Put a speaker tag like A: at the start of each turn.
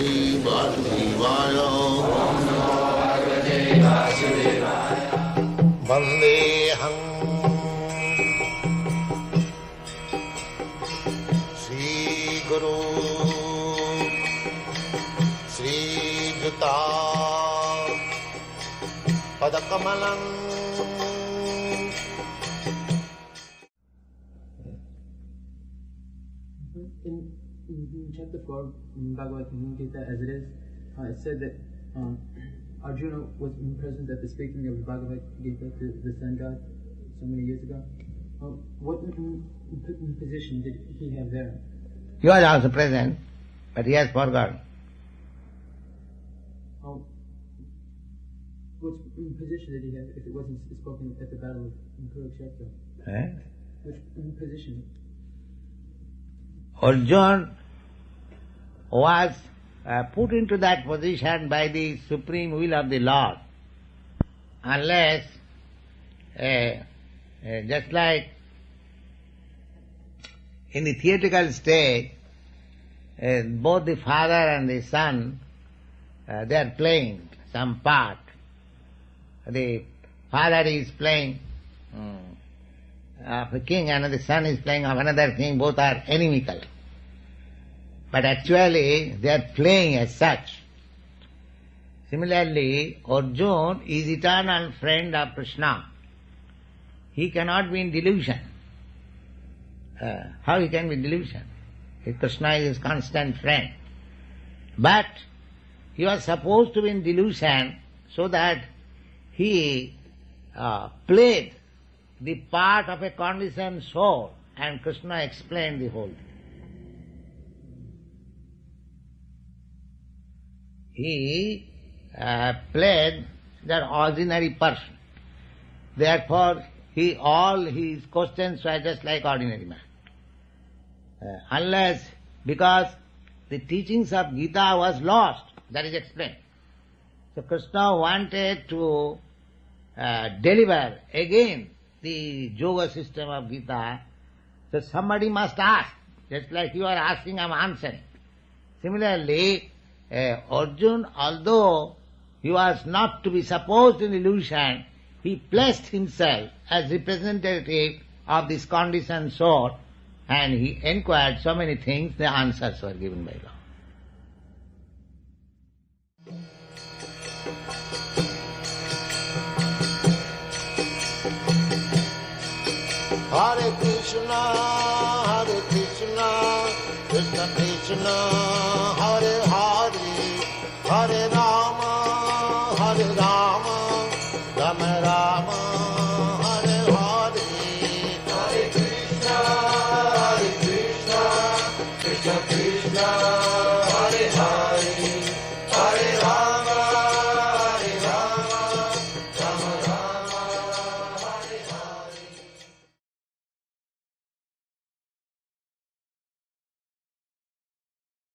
A: Shri Vasudevaya. Vandeham Shri Guru Shri Juta Padakamalam.
B: In chapter 4, Bhagavad Gita, as it is, it said that Arjuna was present at the speaking of the Bhagavad Gita to the sun god so many years ago. What position did he have there?
C: He was also present, but he has forgotten.
B: What position did he have if it wasn't spoken at the battle of Kurukshetra? Which position?
C: Arjuna was put into that position by the supreme will of the Lord. Unless, just like in the theatrical stage, both the father and the son, they are playing some part. The father is playing of a king, and the son is playing of another king. Both are inimical. But actually, they are playing as such. Similarly, Arjuna is eternal friend of Krishna. He cannot be in delusion. How he can be in delusion? If Krishna is his constant friend. But he was supposed to be in delusion so that he played the part of a conditioned soul, and Krishna explained the whole thing. He played that ordinary person. Therefore, all his questions were just like ordinary man. Unless, because the teachings of Gita was lost, that is explained. So Krishna wanted to deliver again the yoga system of Gita, so somebody must ask. Just like you are asking, I am answering. Similarly, Arjuna, although he was not to be supposed in illusion, he placed himself as representative of this conditioned soul, and he inquired so many things, the answers were given by Lord.
A: Hare Krishna, Krishna Krishna, Hare Hare, Hare Rama, Rama Rama, Hare Hare. Hare Krishna, Krishna Krishna,